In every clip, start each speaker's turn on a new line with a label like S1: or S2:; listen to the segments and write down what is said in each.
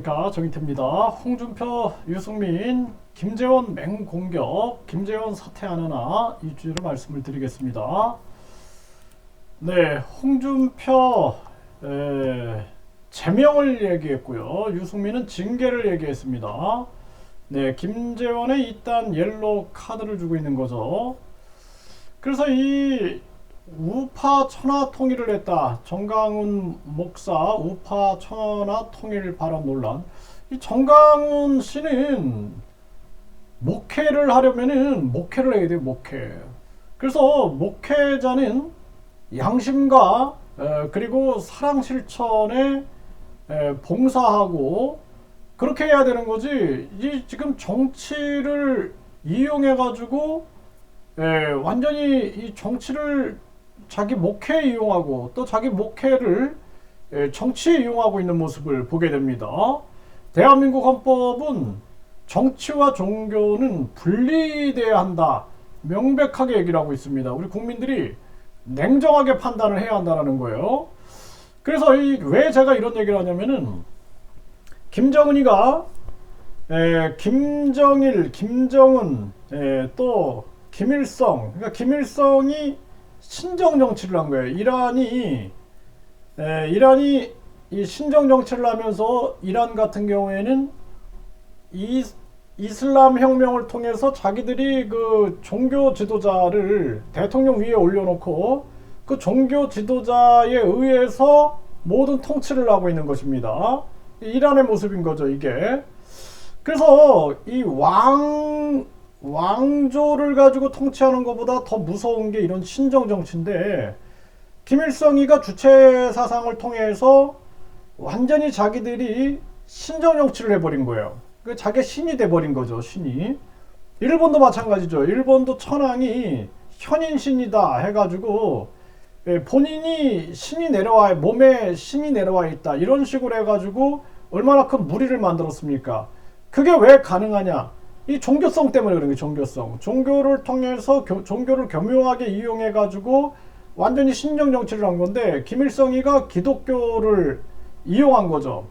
S1: 정인태입니다. 홍준표, 유승민, 김재원 맹공격, 김재원 사퇴하느나 이 주제로 말씀을 드리겠습니다. 네, 홍준표 제명을 얘기했고요. 유승민은 징계를 얘기했습니다. 네, 김재원에 일단 옐로우 카드를 주고 있는 거죠. 그래서 이 우파 천하 통일을 했다. 정강훈 목사 우파 천하 통일 발언 논란. 이 정강훈 씨는 목회를 하려면은 목회를 해야 돼요. 목회. 그래서 목회자는 양심과 그리고 사랑 실천에 봉사하고 그렇게 해야 되는 거지. 이 지금 정치를 이용해 가지고 완전히 이 정치를 자기 목회에 이용하고 또 자기 목회를 정치에 이용하고 있는 모습을 보게 됩니다. 대한민국 헌법은 정치와 종교는 분리돼야 한다. 명백하게 얘기를 하고 있습니다. 우리 국민들이 냉정하게 판단을 해야 한다는 거예요. 그래서 왜 제가 이런 얘기를 하냐면은 김정은이가 김정일, 김정은, 또 김일성, 그러니까 김일성이 신정 정치를 한 거예요. 이란이 이 신정 정치를 하면서 이란 같은 경우에는 이슬람 혁명을 통해서 자기들이 그 종교 지도자를 대통령 위에 올려놓고 그 종교 지도자에 의해서 모든 통치를 하고 있는 것입니다. 이란의 모습인 거죠, 이게. 그래서 이 왕조를 가지고 통치하는 것보다 더 무서운 게 이런 신정 정치인데, 김일성이가 주체 사상을 통해서 완전히 자기들이 신정 정치를 해버린 거예요. 자기 신이 돼버린 거죠, 신이. 일본도 마찬가지죠. 일본도 천황이 현인신이다 해가지고 본인이 신이 내려와, 몸에 신이 내려와 있다, 이런 식으로 해가지고 얼마나 큰 무리를 만들었습니까? 그게 왜 가능하냐? 이 종교성 때문에 그런 거예요. 종교성. 종교를 통해서 종교를 교묘하게 이용해 가지고 완전히 신정 정치를 한 건데, 김일성이가 기독교를 이용한 거죠.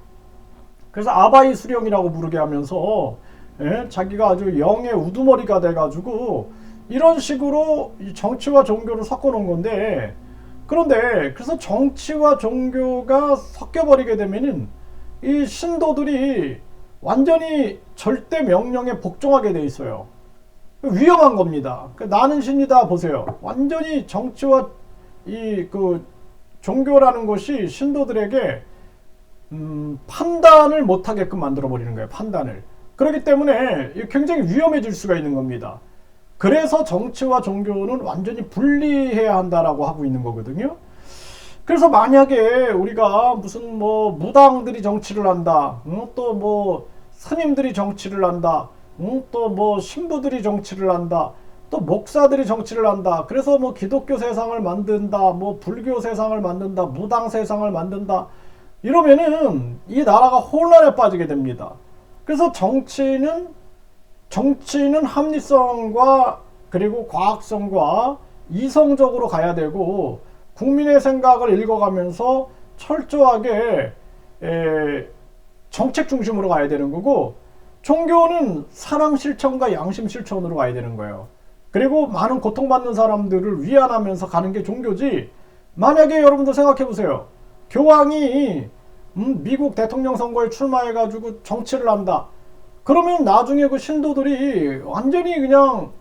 S1: 그래서 아바이 수령이라고 부르게 하면서 자기가 아주 영의 우두머리가 돼 가지고 이런 식으로 이 정치와 종교를 섞어 놓은 건데, 그런데 그래서 정치와 종교가 섞여 버리게 되면은 이 신도들이 완전히 절대 명령에 복종하게 돼 있어요. 위험한 겁니다. 나는 신이다 보세요. 완전히 정치와 그 종교라는 것이 신도들에게 판단을 못하게끔 만들어 버리는 거예요. 판단을. 그렇기 때문에 굉장히 위험해질 수가 있는 겁니다. 그래서 정치와 종교는 완전히 분리해야 한다라고 하고 있는 거거든요. 그래서 만약에 우리가 무슨 뭐 무당들이 정치를 한다, 또 뭐 스님들이 정치를 한다, 또 뭐 신부들이 정치를 한다, 또 목사들이 정치를 한다, 그래서 뭐 기독교 세상을 만든다, 뭐 불교 세상을 만든다, 무당 세상을 만든다, 이러면은 이 나라가 혼란에 빠지게 됩니다. 그래서 정치는 합리성과 그리고 과학성과 이성적으로 가야 되고, 국민의 생각을 읽어가면서 철저하게 정책 중심으로 가야 되는 거고, 종교는 사랑 실천과 양심 실천으로 가야 되는 거예요. 그리고 많은 고통받는 사람들을 위안하면서 가는 게 종교지. 만약에 여러분들 생각해 보세요. 교황이 미국 대통령 선거에 출마해가지고 정치를 한다. 그러면 나중에 그 신도들이 완전히 그냥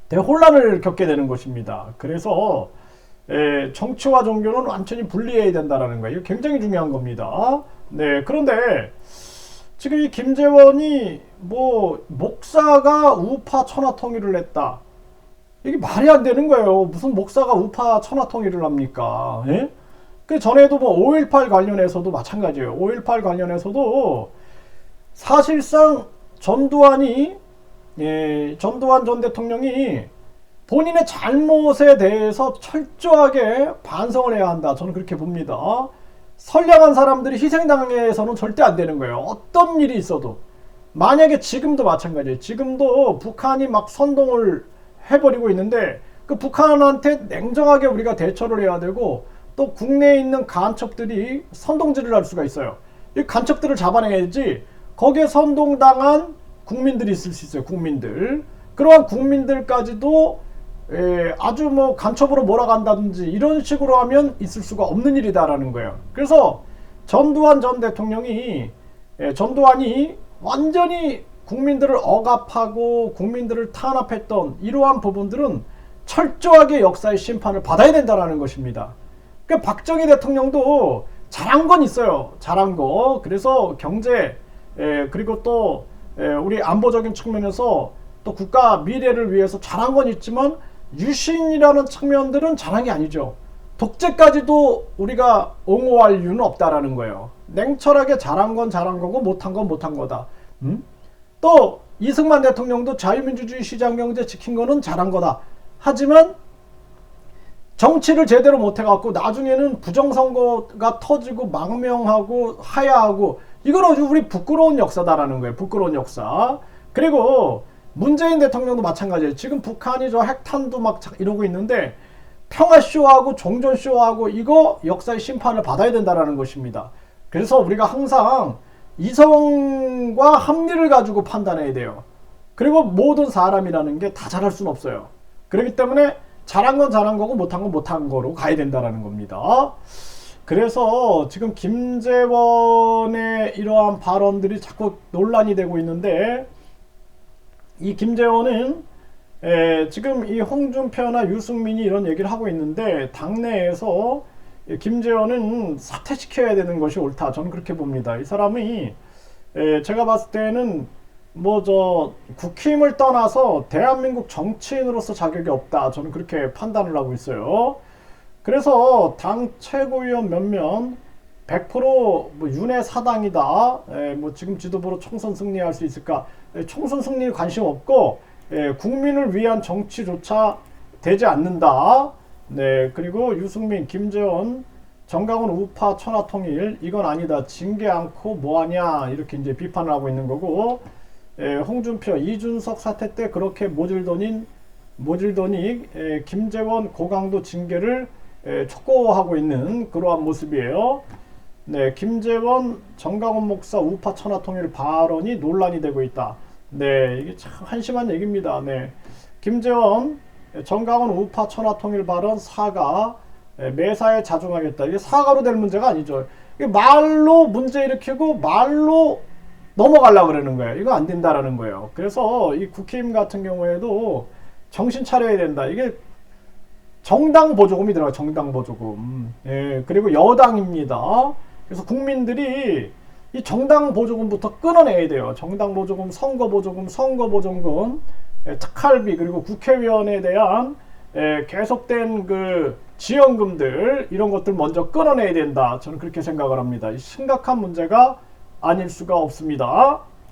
S1: 대혼란을 겪게 되는 것입니다. 그래서 정치와 종교는 완전히 분리해야 된다는 거예요. 굉장히 중요한 겁니다. 네, 그런데 지금 이 김재원이 뭐 목사가 우파 천하 통일을 했다, 이게 말이 안 되는 거예요. 무슨 목사가 우파 천하 통일을 합니까? 예? 그 전에도 뭐 5.18 관련해서도 마찬가지예요. 5.18 관련해서도 사실상 전두환 전 대통령이 본인의 잘못에 대해서 철저하게 반성을 해야 한다. 저는 그렇게 봅니다. 선량한 사람들이 희생당해서는 절대 안 되는 거예요. 어떤 일이 있어도. 만약에 지금도 마찬가지예요. 지금도 북한이 막 선동을 해버리고 있는데, 그 북한한테 냉정하게 우리가 대처를 해야 되고, 또 국내에 있는 간첩들이 선동질을 할 수가 있어요. 이 간첩들을 잡아내야지. 거기에 선동당한 국민들이 있을 수 있어요. 국민들. 그러한 국민들까지도 아주 뭐 간첩으로 몰아간다든지 이런 식으로 하면 있을 수가 없는 일이다라는 거예요. 그래서 전두환 전 대통령이 전두환이 완전히 국민들을 억압하고 국민들을 탄압했던 이러한 부분들은 철저하게 역사의 심판을 받아야 된다는 것입니다. 그러니까 박정희 대통령도 잘한 건 있어요. 잘한 거. 그래서 경제 그리고 또 우리 안보적인 측면에서 또 국가 미래를 위해서 잘한 건 있지만 유신이라는 측면들은 잘한 게 아니죠. 독재까지도 우리가 옹호할 이유는 없다라는 거예요. 냉철하게 잘한 건 잘한 거고 못한 건 못한 거다. 또 이승만 대통령도 자유민주주의 시장경제 지킨 거는 잘한 거다. 하지만 정치를 제대로 못해갖고 나중에는 부정선거가 터지고 망명하고 하야하고 이건 우리 부끄러운 역사다라는 거예요. 부끄러운 역사. 그리고 문재인 대통령도 마찬가지예요. 지금 북한이 저 핵탄두 막 이러고 있는데 평화쇼하고 종전쇼하고 이거 역사의 심판을 받아야 된다는 것입니다. 그래서 우리가 항상 이성과 합리를 가지고 판단해야 돼요. 그리고 모든 사람이라는 게 다 잘할 수는 없어요. 그렇기 때문에 잘한 건 잘한 거고 못한 건 못한 거로 가야 된다는 겁니다. 그래서 지금 김재원의 이러한 발언들이 자꾸 논란이 되고 있는데 이 김재원은 지금 이 홍준표나 유승민이 이런 얘기를 하고 있는데 당내에서 김재원은 사퇴시켜야 되는 것이 옳다. 저는 그렇게 봅니다. 이 사람이 제가 봤을 때는 뭐 저 국힘을 떠나서 대한민국 정치인으로서 자격이 없다. 저는 그렇게 판단을 하고 있어요. 그래서 당 최고위원 몇몇 100%뭐 윤회 사당이다. 뭐 지금 지도부로 총선 승리할 수 있을까? 총선 승리에 관심 없고 국민을 위한 정치조차 되지 않는다. 네, 그리고 유승민, 김재원, 정강훈 우파 천하통일 이건 아니다. 징계 않고 뭐하냐 이렇게 이제 비판을 하고 있는 거고 홍준표, 이준석 사태 때 그렇게 모질더니 김재원 고강도 징계를 촉구하고 있는 그러한 모습이에요. 네, 김재원, 정강훈 목사 우파 천하통일 발언이 논란이 되고 있다. 네, 이게 참 한심한 얘기입니다. 네, 김재원, 정강훈 우파 천하통일 발언 사과, 매사에 자중하겠다. 이게 사과로 될 문제가 아니죠. 이게 말로 문제 일으키고 말로 넘어가려고 그러는 거예요. 이거 안 된다라는 거예요. 그래서 이 국힘 같은 경우에도 정신 차려야 된다. 이게 정당 보조금이 들어가요. 정당 보조금. 예, 그리고 여당입니다. 그래서 국민들이 이 정당 보조금부터 끊어내야 돼요. 정당 보조금, 선거 보조금, 특할비 그리고 국회의원에 대한 계속된 그 지원금들 이런 것들 먼저 끊어내야 된다. 저는 그렇게 생각을 합니다. 심각한 문제가 아닐 수가 없습니다.